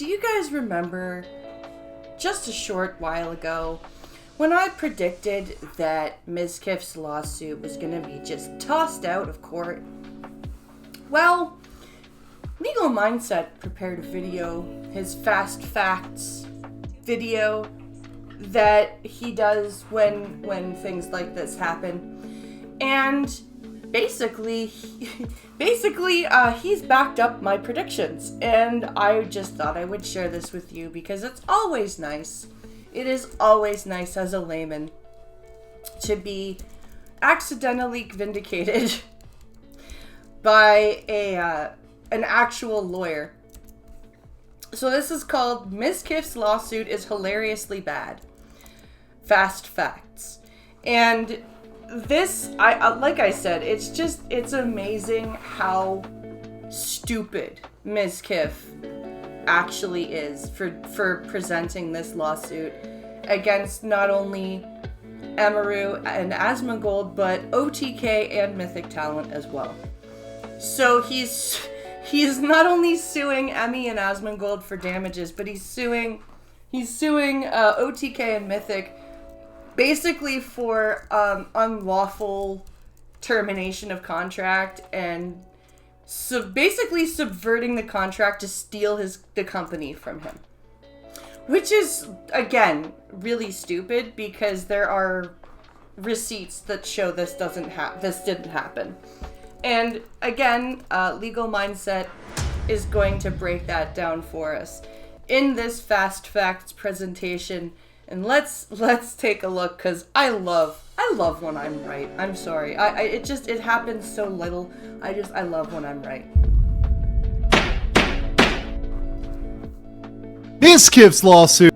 do you guys remember just a short while ago when I predicted that Mizkif's lawsuit was going to be just tossed out of court? Well, Legal Mindset prepared a video, his Fast Facts video that he does when things like this happen. And basically he's backed up my predictions, and I just thought I would share this with you because it's always nice. It is always nice as a layman to be accidentally vindicated by an actual lawyer. So this is called Mizkif's Lawsuit is Hilariously Bad. Fast Facts. And this, like I said, it's amazing how stupid Mizkif actually is for presenting this lawsuit against not only Amaru and Asmongold, but OTK and Mythic Talent as well. So he's not only suing Emmy and Asmongold for damages, but he's suing OTK and Mythic basically for unlawful termination of contract and basically subverting the contract to steal the company from him. Which is, again, really stupid because there are receipts that show this didn't happen. And again, Legal Mindset is going to break that down for us in this Fast Facts presentation. And let's take a look, because I love when I'm right. I'm sorry. It happens so little. I love when I'm right. Mizkif's lawsuit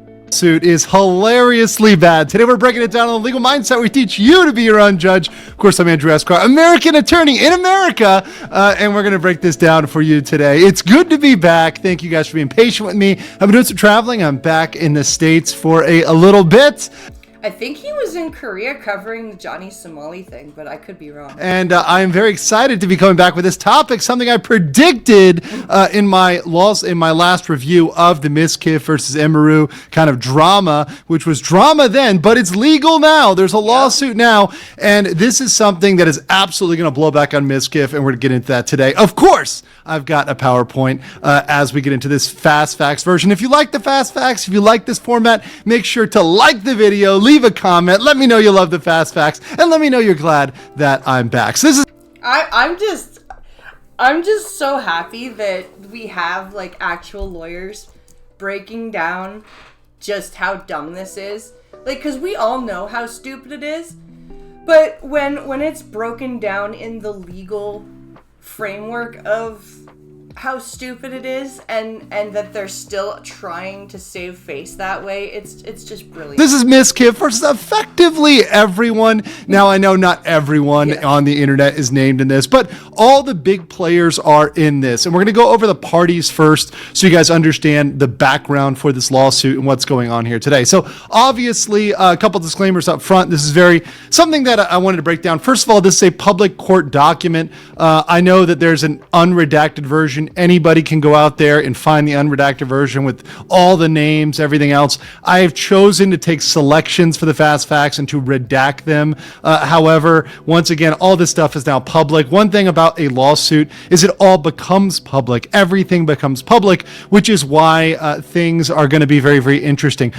is hilariously bad. Today we're breaking it down on the Legal Mindset. We teach you to be your own judge. Of course, I'm Andrew Esquire, American attorney in America, and we're going to break this down for you today. It's good to be back. Thank you guys for being patient with me. I've been doing some traveling. I'm back in the States for a little bit. I think he was in Korea covering the Johnny Somali thing, but I could be wrong. And I'm very excited to be coming back with this topic, something I predicted in my last review of the Mizkif versus Amaru kind of drama, which was drama then, but it's legal now. There's a lawsuit now, and this is something that is absolutely going to blow back on Mizkif, and we're going to get into that today. Of course, I've got a PowerPoint as we get into this Fast Facts version. If you like the Fast Facts, if you like this format, make sure to like the video, leave a comment, let me know you love the Fast Facts, and let me know you're glad that I'm back. So this is I'm just so happy that we have like actual lawyers breaking down just how dumb this is. Like, because we all know how stupid it is, but when it's broken down in the legal framework of how stupid it is, and that they're still trying to save face that way, it's just brilliant. This is Mizkif versus effectively everyone. Now, I know not everyone on the internet is named in this, but all the big players are in this. And we're going to go over the parties first so you guys understand the background for this lawsuit and what's going on here today. So obviously, a couple disclaimers up front. This is something that I wanted to break down. First of all, this is a public court document. I know that there's an unredacted version. Anybody can go out there and find the unredacted version with all the names, everything else. I have chosen to take selections for the Fast Facts and to redact them. However, once again, all this stuff is now public. One thing about a lawsuit is it all becomes public. Everything becomes public, which is why things are going to be very, very interesting.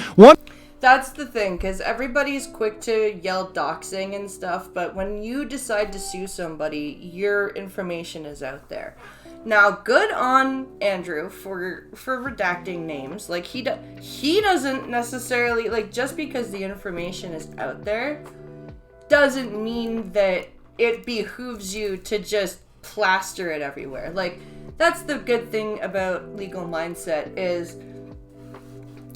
That's the thing, because everybody's quick to yell doxing and stuff, but when you decide to sue somebody, your information is out there. Now, good on Andrew for redacting names. Like, he doesn't necessarily, like, just because the information is out there doesn't mean that it behooves you to just plaster it everywhere. Like, that's the good thing about Legal Mindset is,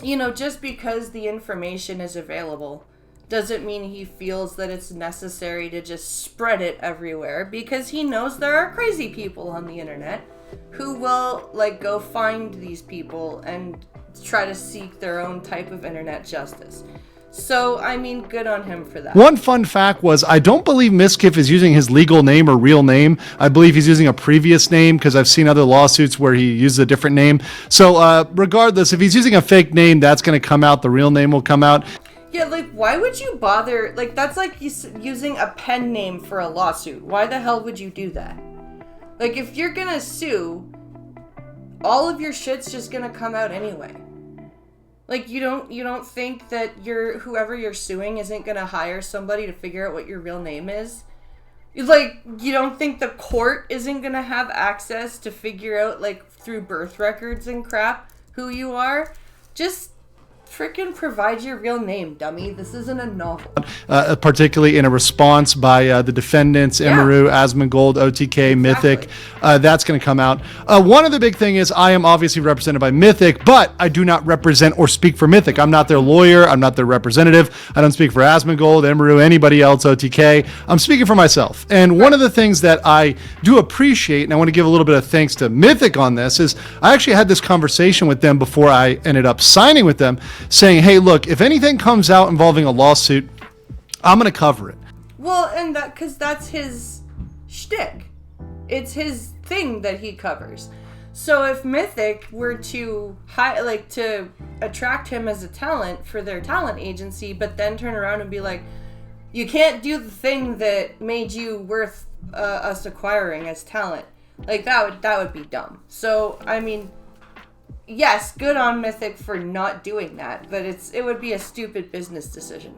you know, just because the information is available doesn't mean he feels that it's necessary to just spread it everywhere, because he knows there are crazy people on the internet who will, like, go find these people and try to seek their own type of internet justice. So, I mean, good on him for that. One fun fact was, I don't believe Mizkif is using his legal name or real name. I believe he's using a previous name because I've seen other lawsuits where he uses a different name. So regardless, if he's using a fake name, that's going to come out. The real name will come out. Yeah, like, why would you bother? Like, that's like using a pen name for a lawsuit. Why the hell would you do that? Like, if you're going to sue, all of your shit's just going to come out anyway. Like, you don't think that whoever you're suing isn't gonna hire somebody to figure out what your real name is? Like, you don't think the court isn't gonna have access to figure out, like, through birth records and crap, who you are? Just freaking provide your real name, dummy. This isn't a novel. Particularly in a response by the defendants, Emeru, Asmongold, OTK, Mythic. That's going to come out. One of the big thing is I am obviously represented by Mythic, but I do not represent or speak for Mythic. I'm not their lawyer. I'm not their representative. I don't speak for Asmongold, Emeru, anybody else, OTK. I'm speaking for myself. And one of the things that I do appreciate, and I want to give a little bit of thanks to Mythic on this, is I actually had this conversation with them before I ended up signing with them, saying, hey, look, if anything comes out involving a lawsuit, I'm going to cover it. Well, and because that's his shtick. It's his thing that he covers. So if Mythic were to to attract him as a talent for their talent agency, but then turn around and be like, you can't do the thing that made you worth us acquiring as talent, like that would be dumb. So I mean, yes, good on Mythic for not doing that, but it would be a stupid business decision.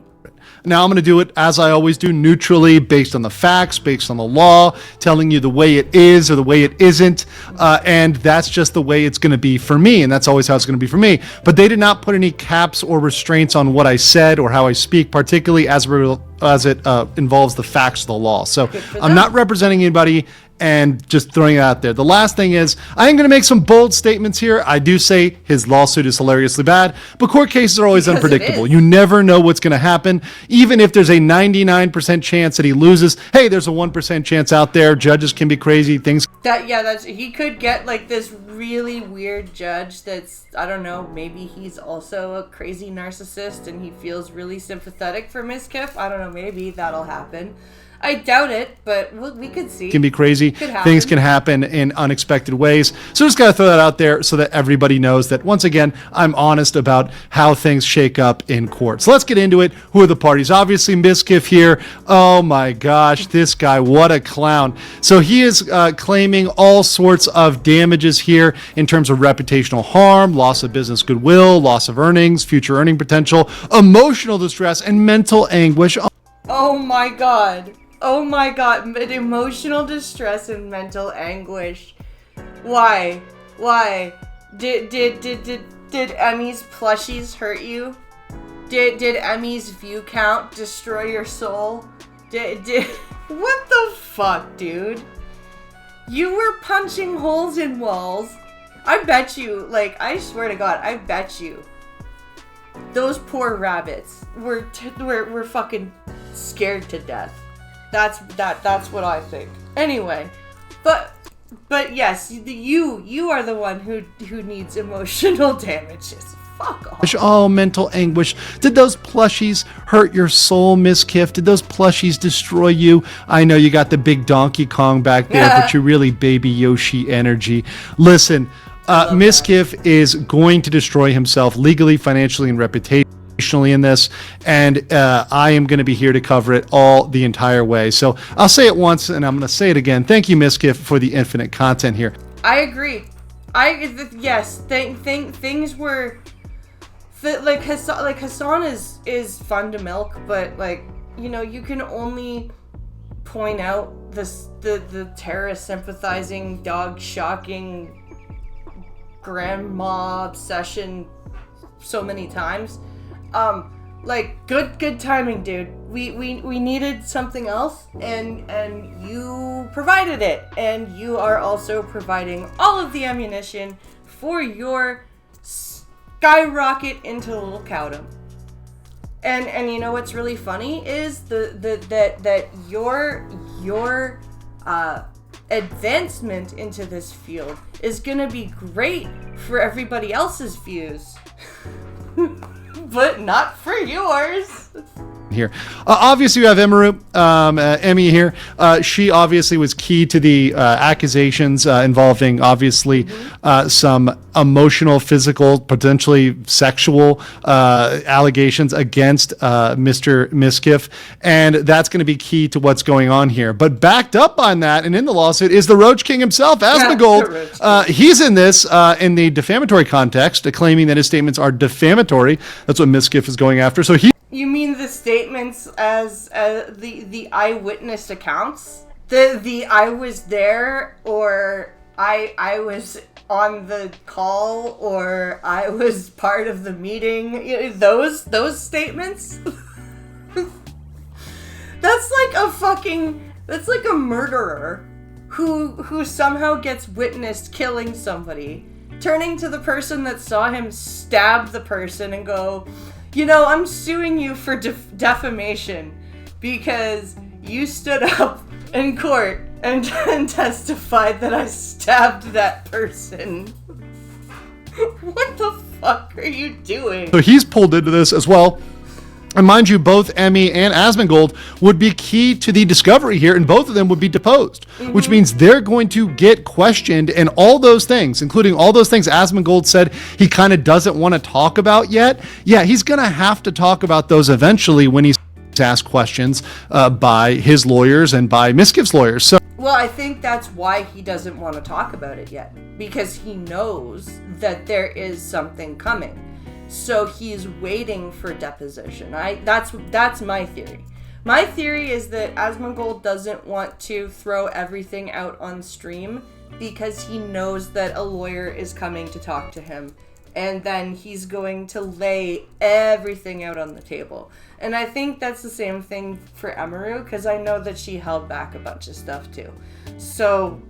Now I'm going to do it as I always do, neutrally, based on the facts, based on the law, telling you the way it is or the way it isn't, and that's just the way it's going to be for me, and that's always how it's going to be for me. But they did not put any caps or restraints on what I said or how I speak, particularly as it involves the facts of the law. So I'm not representing anybody and just throwing it out there. The last thing is, I am going to make some bold statements here. I do say his lawsuit is hilariously bad, but court cases are always unpredictable. You never know what's going to happen. Even if there's a 99% chance that he loses, hey, there's a 1% chance out there. Judges can be crazy. He could get like this really weird judge that's, I don't know, maybe he's also a crazy narcissist and he feels really sympathetic for Mizkif. I don't know, maybe that'll happen. I doubt it, but we could see. It can be crazy. Things can happen in unexpected ways. So just got to throw that out there so that everybody knows that, once again, I'm honest about how things shake up in court. So let's get into it. Who are the parties? Obviously, Mizkif here. Oh my gosh, this guy, what a clown. So he is claiming all sorts of damages here in terms of reputational harm, loss of business goodwill, loss of earnings, future earning potential, emotional distress, and mental anguish. Oh my God. Oh my God, emotional distress and mental anguish. Why? Did Emmy's plushies hurt you? Did Emmy's view count destroy your soul? What the fuck, dude? You were punching holes in walls. I bet you, I swear to God, I bet you those poor rabbits were fucking scared to death. That's what I think. Anyway, but yes, you are the one who needs emotional damages. Fuck off. Oh, mental anguish. Did those plushies hurt your soul, Mizkif? Did those plushies destroy you? I know you got the big Donkey Kong back there, but you're really Baby Yoshi energy. Listen, Mizkif is going to destroy himself legally, financially, and reputationally in this, and I am going to be here to cover it all the entire way. So I'll say it once and I'm going to say it again. Thank you, Mizkif, for the infinite content here. I agree. Things were Hassan is fun to milk, but you can only point out the terrorist sympathizing, dog shocking, grandma obsession so many times. Good timing, dude. We needed something else, and you provided it, and you are also providing all of the ammunition for your skyrocket into Little Cowdom. And you know what's really funny is that your advancement into this field is gonna be great for everybody else's views. but not for yours. Here. Obviously, you have Emmy here. She obviously was key to the accusations involving, obviously, some emotional, physical, potentially sexual allegations against Mr. Mizkif. And that's going to be key to what's going on here. But backed up on that and in the lawsuit is the Roach King himself, Asmongold. He's in this in the defamatory context, claiming that his statements are defamatory. That's what Mizkif is going after. So You mean the statements as the eyewitness accounts? The I was there, or I was on the call, or I was part of the meeting. Those statements? That's like a murderer who somehow gets witnessed killing somebody, turning to the person that saw him stab the person and go, I'm suing you for defamation because you stood up in court and testified that I stabbed that person. What the fuck are you doing? So he's pulled into this as well. And mind you, both Emmy and Asmongold would be key to the discovery here, and both of them would be deposed, which means they're going to get questioned, and all those things, including all those things Asmongold said he kind of doesn't want to talk about yet. Yeah, he's going to have to talk about those eventually when he's asked questions by his lawyers and by Mizkif's lawyers. So, well, I think that's why he doesn't want to talk about it yet, because he knows that there is something coming. So he's waiting for deposition. That's my theory. My theory is that Asmongold doesn't want to throw everything out on stream because he knows that a lawyer is coming to talk to him, and then he's going to lay everything out on the table. And I think that's the same thing for Emaru, because I know that she held back a bunch of stuff too. So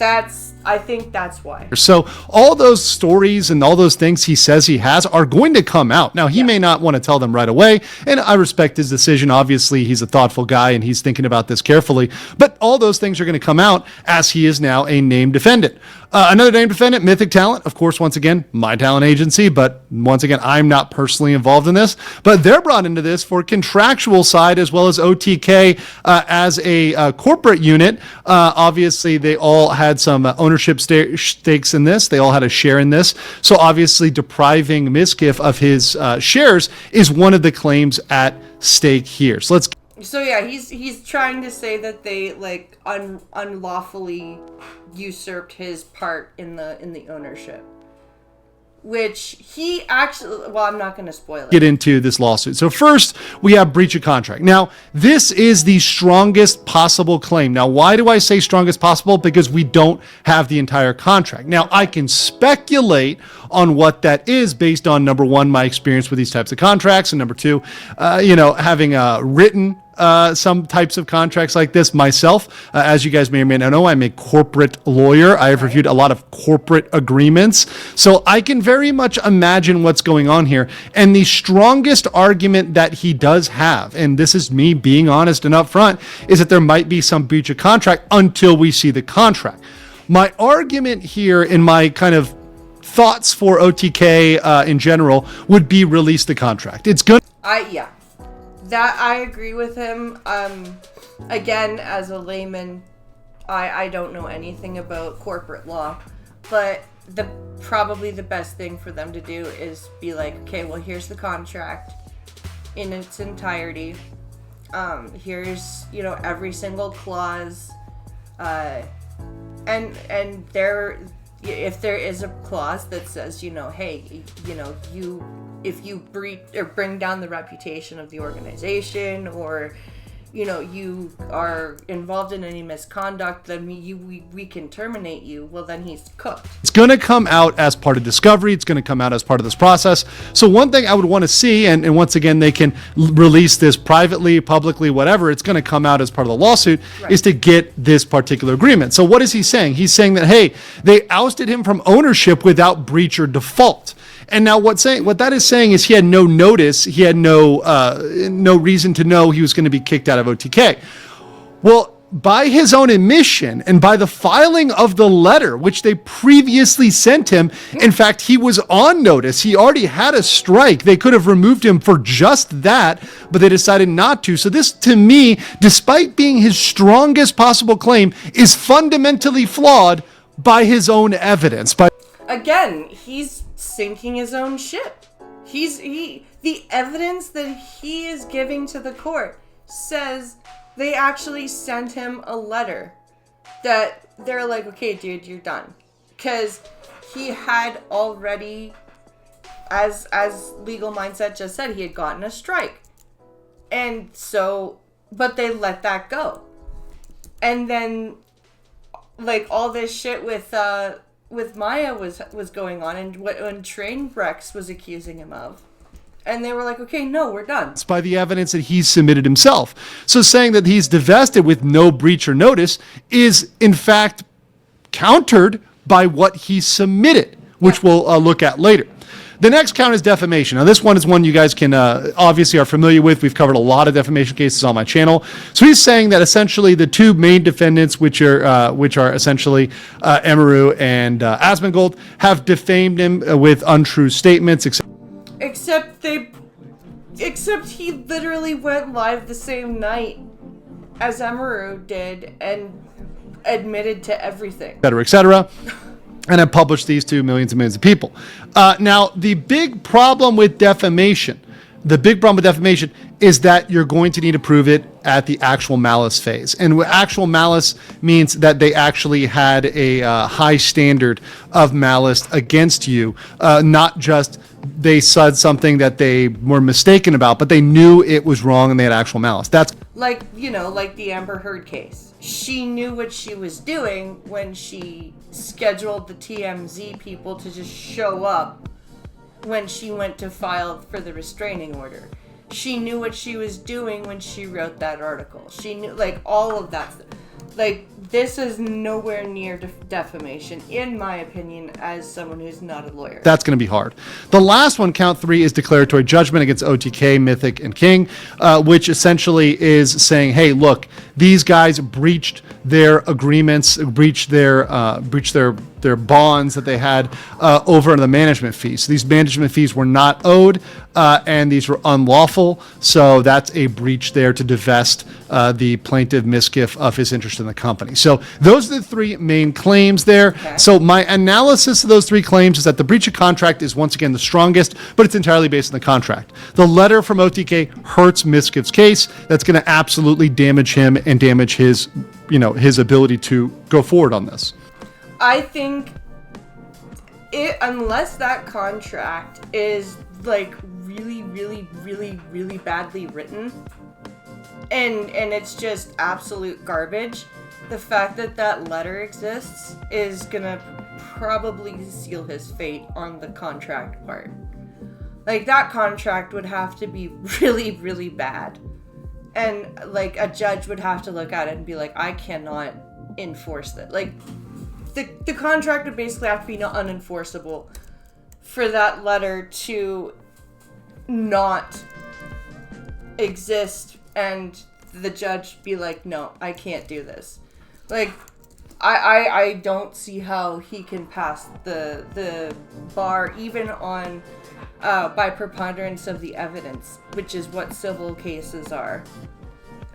I think that's why. So all those stories and all those things he says he has are going to come out. Now, he may not want to tell them right away, and I respect his decision. Obviously, he's a thoughtful guy, and he's thinking about this carefully. But all those things are going to come out as he is now a named defendant. Another named defendant, Mythic Talent. Of course, once again, my talent agency, but once again, I'm not personally involved in this. But they're brought into this for contractual side as well as OTK as a corporate unit. Obviously, they all had some ownership stakes in this. They all had a share in this. So obviously, depriving Mizkif of his shares is one of the claims at stake here. So yeah, he's trying to say that they unlawfully usurped his part in the ownership, which he actually, well, I'm not going to spoil it. Get into this lawsuit. So first, we have breach of contract. Now, this is the strongest possible claim. Now, why do I say strongest possible? Because we don't have the entire contract. Now, I can speculate on what that is based on, number one, my experience with these types of contracts, and number two, having written some types of contracts like this myself. As you guys may or may not know, I'm a corporate lawyer. I have reviewed a lot of corporate agreements. So I can very much imagine what's going on here. And the strongest argument that he does have, and this is me being honest and upfront, is that there might be some breach of contract until we see the contract. My argument here in my kind of thoughts for OTK in general would be release the contract. It's good. That I agree with him. Again, as a layman, I don't know anything about corporate law, but probably the best thing for them to do is be like, okay, well, here's the contract in its entirety. Here's, every single clause, and if there is a clause that says, hey, if you breach or bring down the reputation of the organization, or you are involved in any misconduct, then we can terminate you. Well, then he's cooked. It's going to come out as part of discovery. It's going to come out as part of this process. So one thing I would want to see, and once again, they can release this privately, publicly, whatever, it's going to come out as part of the lawsuit, is to get this particular agreement. So what is he saying? He's saying that, hey, they ousted him from ownership without breach or default. And now what that is saying is he had no notice, he had no reason to know he was going to be kicked out of OTK. Well, by his own admission and by the filing of the letter, which they previously sent him, in fact, he was on notice. He already had a strike. They could have removed him for just that, but they decided not to. So this, to me, despite being his strongest possible claim, is fundamentally flawed by his own evidence. Again, he's sinking his own ship. The evidence that he is giving to the court says they actually sent him a letter that they're like, okay, dude, you're done. Because he had already, as Legal Mindset just said, he had gotten a strike. And so, but they let that go. And then, like, all this shit with Maya was going on, and what Trainwrecks was accusing him of. And they were like, okay, no, we're done. It's by the evidence that he's submitted himself. So saying that he's divested with no breach or notice is, in fact, countered by what he submitted, which we'll look at later. The next count is defamation. Now, this one is one you guys can obviously are familiar with. We've covered a lot of defamation cases on my channel. So he's saying that essentially the two main defendants, which are essentially Amaru and Asmongold, have defamed him with untrue statements, etc. Except he literally went live the same night as Amaru did and admitted to everything. Et cetera, and have published these to millions and millions of people. Now, the big problem with defamation is that you're going to need to prove it at the actual malice phase. And actual malice means that they actually had a high standard of malice against you, not just they said something that they were mistaken about, but they knew it was wrong and they had actual malice. That's like the Amber Heard case. She knew what she was doing when she scheduled the TMZ people to just show up when she went to file for the restraining order. She knew what she was doing when she wrote that article. She knew, like, all of that. Like, this is nowhere near defamation, in my opinion, as someone who's not a lawyer. That's going to be hard. The last one, count 3, is declaratory judgment against OTK, Mythic, and King, which essentially is saying, hey, look, these guys breached their agreements, breached their bonds that they had over the management fees. So these management fees were not owed, and these were unlawful. So that's a breach there to divest the plaintiff Mizkif of his interest in the company. So those are the three main claims there. Okay. So my analysis of those three claims is that the breach of contract is once again the strongest, but it's entirely based on the contract. The letter from OTK hurts Mizkif's case. That's going to absolutely damage him and damage his ability to go forward on this. I think unless that contract is like really, really, really, really badly written and it's just absolute garbage, the fact that that letter exists is gonna probably seal his fate on the contract part. Like, that contract would have to be really, really bad. And like a judge would have to look at it and be like, I cannot enforce that. Like, the contract would basically have to be unenforceable for that letter to not exist and the judge be like, no, I can't do this. Like, I don't see how he can pass the bar even on by preponderance of the evidence, which is what civil cases are.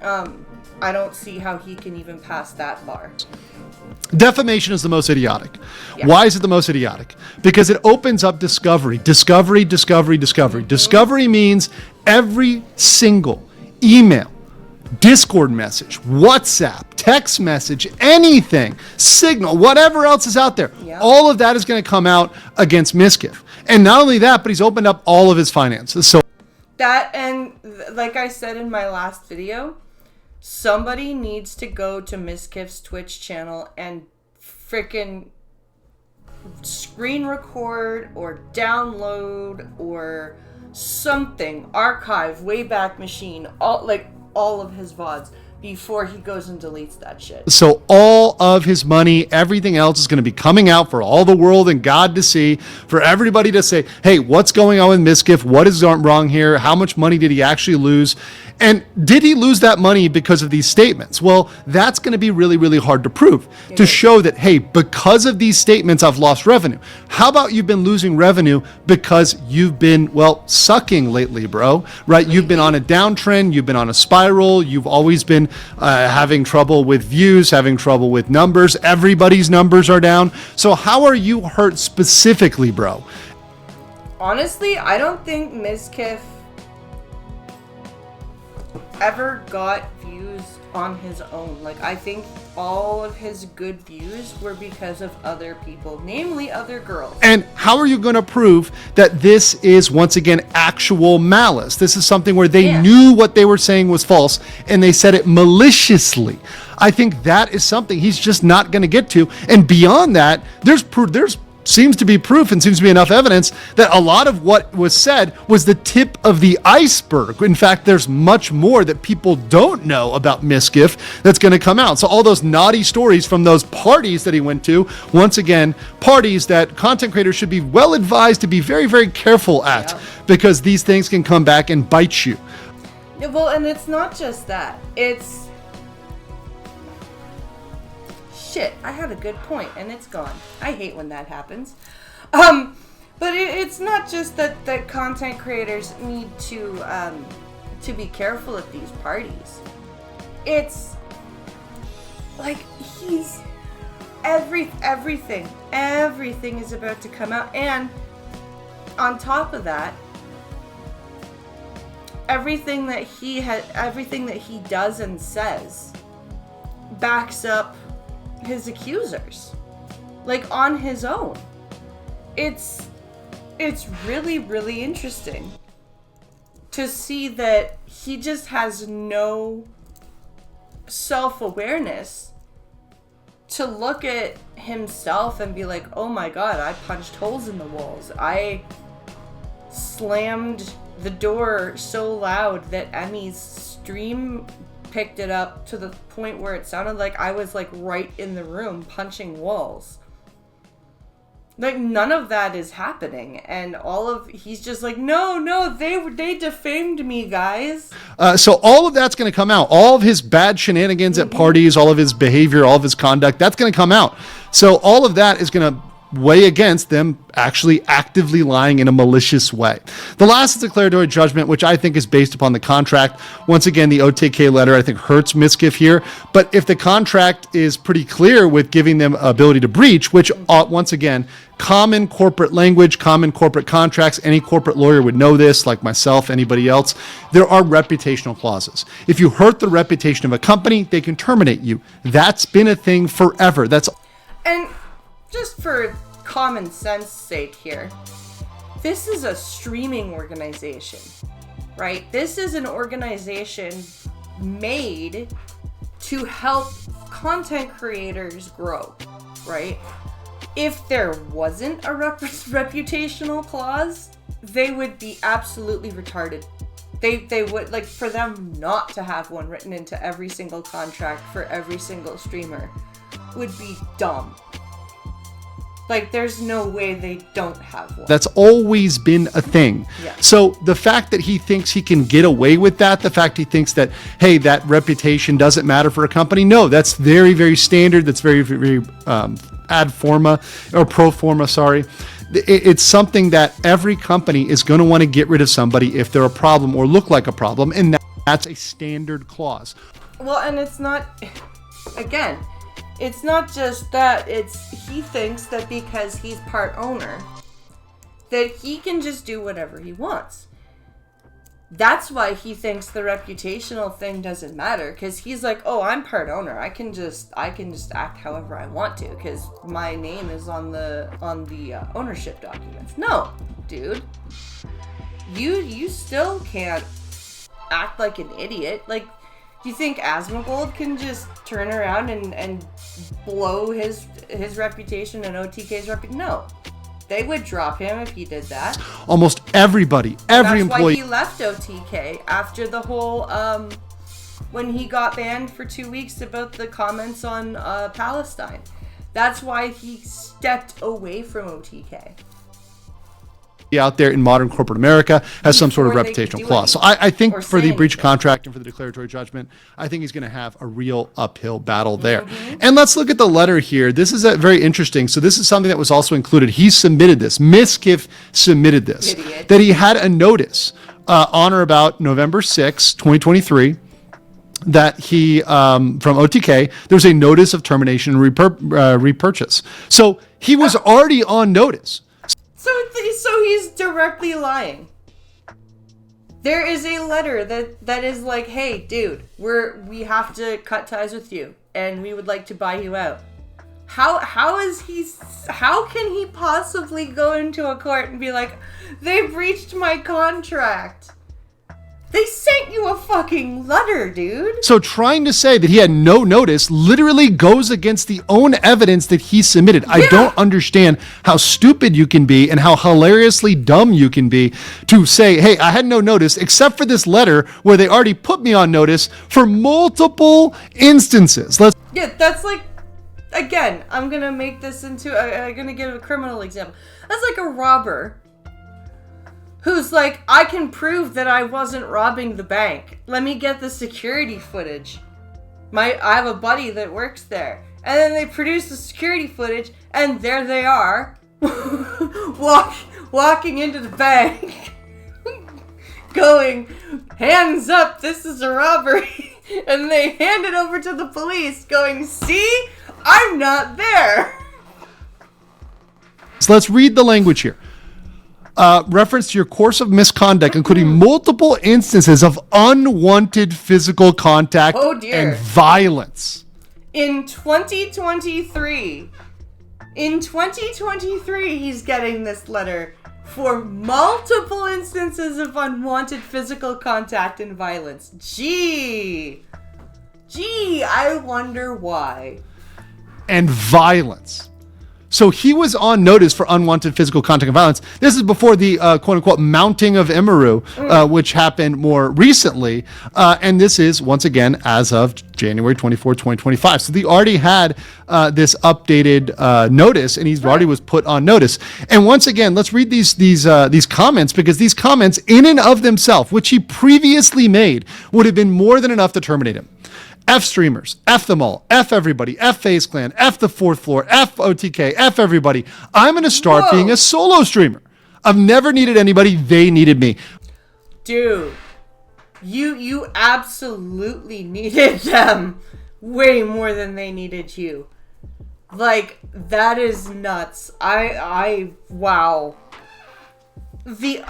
I don't see how he can even pass that bar. Defamation is the most idiotic. Yeah. Why is it the most idiotic? Because it opens up discovery. Discovery. Mm-hmm. Discovery means every single email, Discord message, WhatsApp, text message, anything, Signal, whatever else is out there. Yeah. All of that is going to come out against Mizkif. And not only that, but he's opened up all of his finances. So that, and like I said in my last video, somebody needs to go to Mizkif's Twitch channel and frickin' screen record or download or something, archive, Wayback Machine, all of his VODs before he goes and deletes that shit. So all of his money, everything else is going to be coming out for all the world and God to see, for everybody to say, hey, what's going on with Mizkif? What is wrong here? How much money did he actually lose? And did he lose that money because of these statements? Well, that's going to be really, really hard to prove, to show that, hey, because of these statements, I've lost revenue. How about you've been losing revenue because you've been, well, sucking lately, bro, right? You've been on a downtrend. You've been on a spiral. You've always been having trouble with views, having trouble with numbers. Everybody's numbers are down. So how are you hurt specifically, bro? Honestly, I don't think Mizkif ever got views on his own. Like, I think all of his good views were because of other people, namely other girls. And how are you going to prove that this is, once again, actual malice? This is something where they knew what they were saying was false and they said it maliciously. I think that is something he's just not going to get to. And beyond that, there's seems to be proof and seems to be enough evidence that a lot of what was said was the tip of the iceberg. In fact, there's much more that people don't know about Mizkif that's going to come out. So all those naughty stories from those parties that he went to, once again, parties that content creators should be well advised to be very, very careful at, because these things can come back and bite you. Yeah, well, and it's not just that. It's... Shit, I had a good point and it's gone. I hate when that happens. But it's not just that content creators need to be careful at these parties. It's like he's everything is about to come out, and on top of that, everything that he does and says backs up his accusers, like, on his own. It's really, really interesting to see that he just has no self-awareness to look at himself and be like, oh my god, I punched holes in the walls. I slammed the door so loud that Emmy's stream picked it up to the point where it sounded like I was, like, right in the room punching walls. Like, none of that is happening, and he's just like, no, they defamed me, guys. So all of that's going to come out. All of his bad shenanigans at parties, all of his behavior, all of his conduct, that's going to come out. So all of that is going to weigh against them actually actively lying in a malicious way. The last is declaratory judgment, which I think is based upon the contract. Once again, the OTK letter, I think, hurts Mizkif here. But if the contract is pretty clear with giving them ability to breach, which, once again, common corporate language, common corporate contracts, any corporate lawyer would know this, like myself, anybody else, there are reputational clauses. If you hurt the reputation of a company, they can terminate you. That's been a thing forever. And just for common sense sake here, this is a streaming organization, right? This is an organization made to help content creators grow, right? If there wasn't a reputational clause, they would be absolutely retarded. They would, like, for them not to have one written into every single contract for every single streamer would be dumb. Like, there's no way they don't have one. That's always been a thing. Yeah. So the fact that he thinks he can get away with that, the fact he thinks that, hey, that reputation doesn't matter for a company, no, that's very, very standard. That's very, very ad forma, or pro forma, sorry. It's something that every company is going to want to get rid of somebody if they're a problem or look like a problem, and that's a standard clause. Well, and it's not, again, it's not just that, he thinks that because he's part owner, that he can just do whatever he wants. That's why he thinks the reputational thing doesn't matter, because he's like, oh, I'm part owner. I can just act however I want to, because my name is on the ownership documents. No, dude. You still can't act like an idiot. Like, do you think Asmongold can just turn around and blow his reputation and OTK's reputation? No. They would drop him if he did that. Almost everybody, every employee. That's why he left OTK after the whole, when he got banned for 2 weeks about the comments on Palestine. That's why he stepped away from OTK. out there in modern corporate America has some sort of Before they reputational do clause. So anything I think or for say the breach of anything. contract and for the declaratory judgment, I think he's going to have a real uphill battle there. Mm-hmm. And let's look at the letter here. This is very interesting. So this is something that was also included. He submitted this. Mizkif submitted this. Idiot. That he had a notice on or about November 6, 2023, that he, from OTK, there's a notice of termination and repurchase. So he was already on notice. So he's directly lying. There is a letter that is like, hey, dude, we have to cut ties with you, and we would like to buy you out. How can he possibly go into a court and be like, they breached my contract? They sent you a fucking letter, dude. So trying to say that he had no notice literally goes against the own evidence that he submitted. Yeah. I don't understand how stupid you can be and how hilariously dumb you can be to say, hey, I had no notice except for this letter where they already put me on notice for multiple instances. Yeah, that's like, again, I'm going to make this into, I'm going to give a criminal example. That's like a robber who's like, I can prove that I wasn't robbing the bank. Let me get the security footage. I have a buddy that works there. And then they produce the security footage, and there they are, walking into the bank, going, hands up, this is a robbery. And they hand it over to the police, going, see, I'm not there. So let's read the language here. Reference to your course of misconduct, including multiple instances of unwanted physical contact and violence. In 2023, he's getting this letter for multiple instances of unwanted physical contact and violence. Gee, I wonder why. And violence. So he was on notice for unwanted physical contact and violence. This is before the quote-unquote mounting of Imaru, which happened more recently. And this is, once again, as of January 24, 2025. So they already had this updated notice, and he's already was put on notice. And once again, let's read these comments, because these comments in and of themselves, which he previously made, would have been more than enough to terminate him. F streamers, F them all, F everybody, F FaZe Clan, F the fourth floor, F OTK, F everybody. I'm going to start being a solo streamer. I've never needed anybody. They needed me. Dude, you absolutely needed them way more than they needed you. Like, that is nuts. Wow. The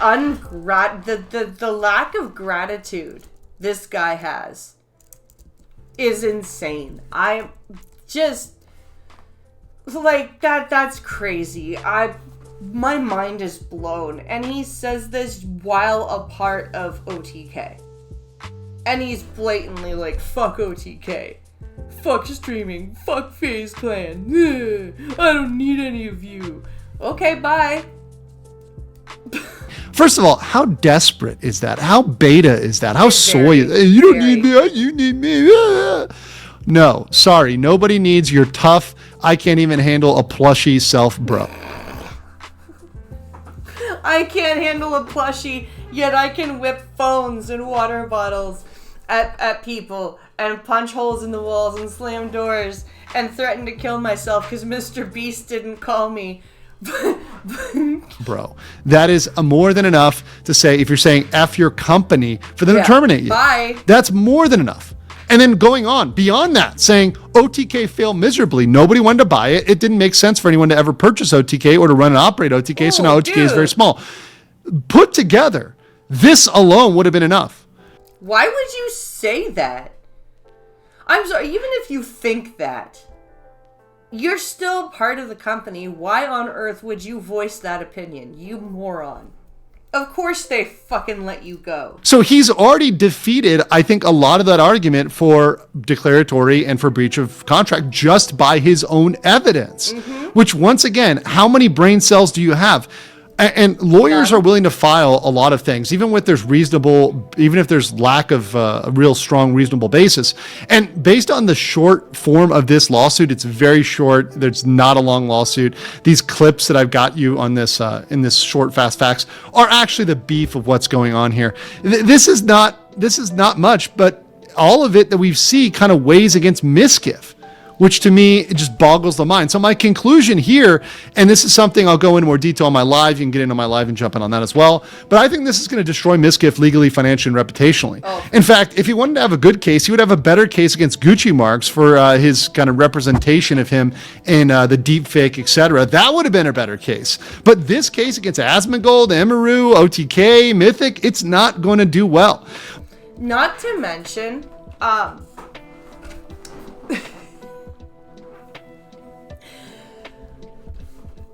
lack of gratitude this guy has is insane. I just, like, that's crazy. My mind is blown. And he says this while a part of OTK. And he's blatantly like, fuck OTK. Fuck streaming. Fuck FaZe Clan. I don't need any of you. Okay, bye. First of all, how desperate is that? How beta is that? How soy is that? You don't need me, you need me. No, sorry. Nobody needs your tough, I can't even handle a plushie self, bro. I can't handle a plushie, yet I can whip phones and water bottles at people and punch holes in the walls and slam doors and threaten to kill myself because Mr. Beast didn't call me. Bro, that is more than enough to say, if you're saying F your company, for them to terminate you. Bye. That's more than enough. And then going on beyond that, saying OTK failed miserably. Nobody wanted to buy it. It didn't make sense for anyone to ever purchase OTK or to run and operate OTK. So now OTK is very small. Put together, this alone would have been enough. Why would you say that? I'm sorry, even if you think that, you're still part of the company. Why on earth would you voice that opinion? You moron. Of course they fucking let you go. So he's already defeated, I think, a lot of that argument for declaratory and for breach of contract just by his own evidence. Mm-hmm. Which, once again, how many brain cells do you have? And lawyers are willing to file a lot of things, even if there's lack of a real strong, reasonable basis. And based on the short form of this lawsuit, it's very short. There's not a long lawsuit. These clips that I've got you on this in this short, fast facts are actually the beef of what's going on here. This is not much, but all of it that we see kind of weighs against Mizkif, which to me, it just boggles the mind. So my conclusion here, and this is something I'll go into more detail on my live. You can get into my live and jump in on that as well. But I think this is going to destroy Mizkif legally, financially, and reputationally. Oh. In fact, if he wanted to have a good case, he would have a better case against Gucci Marks for his kind of representation of him in the deep fake, etc. That would have been a better case. But this case against Asmongold, Emaru, OTK, Mythic, it's not going to do well. Not to mention,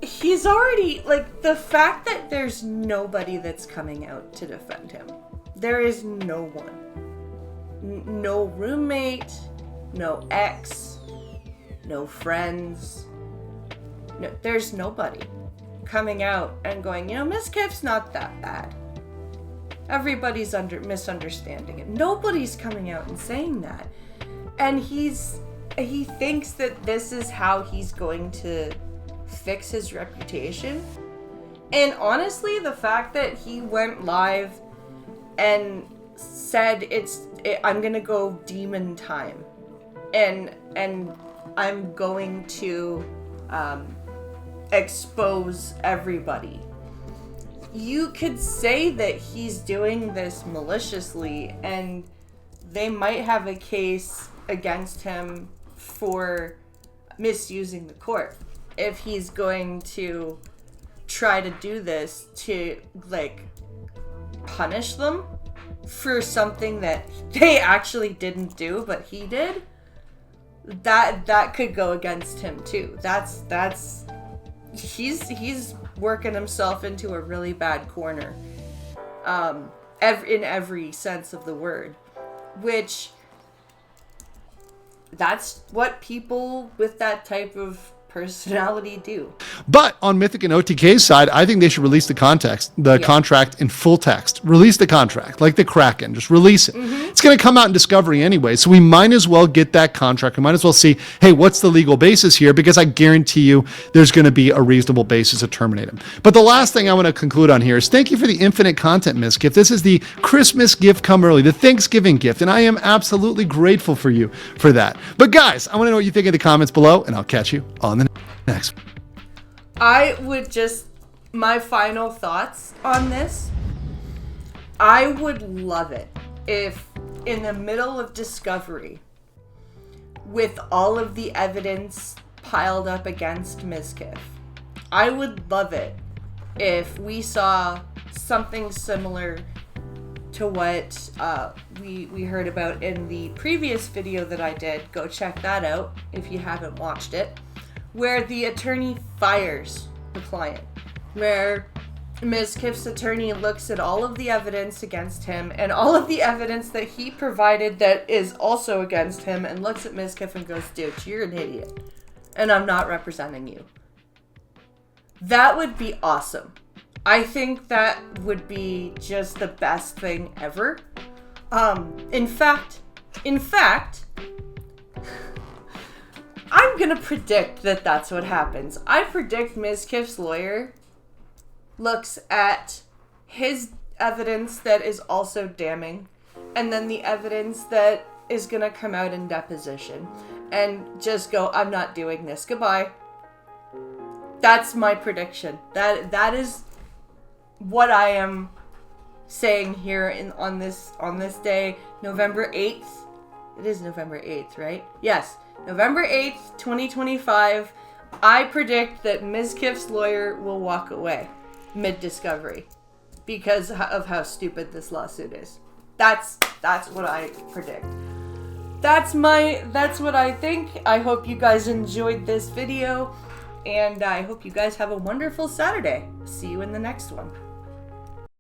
he's already, like, the fact that there's nobody that's coming out to defend him. There is no one. No roommate, no ex, no friends. No, there's nobody coming out and going, Mizkif's not that bad. Everybody's misunderstanding it. Nobody's coming out and saying that. And he thinks that this is how he's going to fix his reputation. And honestly, the fact that he went live and said I'm gonna go demon time and I'm going to expose everybody. You could say that he's doing this maliciously, and they might have a case against him for misusing the court if he's going to try to do this to, like, punish them for something that they actually didn't do but he did. That could go against him too. He's working himself into a really bad corner, in every sense of the word, which that's what people with that type of personality do. But on Mythic and OTK's side, I think they should release the contract in full text. Release the contract, like the Kraken. Just release it. Mm-hmm. It's going to come out in Discovery anyway, so we might as well get that contract. We might as well see, hey, what's the legal basis here? Because I guarantee you there's going to be a reasonable basis to terminate him. But the last thing I want to conclude on here is thank you for the infinite content, Mizkif. This is the Christmas gift come early, the Thanksgiving gift, and I am absolutely grateful for you for that. But guys, I want to know what you think in the comments below, and I'll catch you on the next. My final thoughts on this, I would love it if in the middle of Discovery, with all of the evidence piled up against Mizkif, I would love it if we saw something similar to what we heard about in the previous video that I did. Go check that out if you haven't watched it, where the attorney fires the client, where Mizkif's attorney looks at all of the evidence against him and all of the evidence that he provided that is also against him, and looks at Mizkif and goes, dude, you're an idiot, and I'm not representing you. That would be awesome. I think that would be just the best thing ever. In fact, I'm gonna predict that that's what happens. I predict Mizkif's lawyer looks at his evidence that is also damning, and then the evidence that is gonna come out in deposition, and just go, I'm not doing this, goodbye. That's my prediction. That is what I am saying here on this day, November 8th. It is November 8th, right? Yes. November 8th, 2025, I predict that Mizkif's lawyer will walk away mid-discovery because of how stupid this lawsuit is. That's what I predict. That's what I think. I hope you guys enjoyed this video, and I hope you guys have a wonderful Saturday. See you in the next one.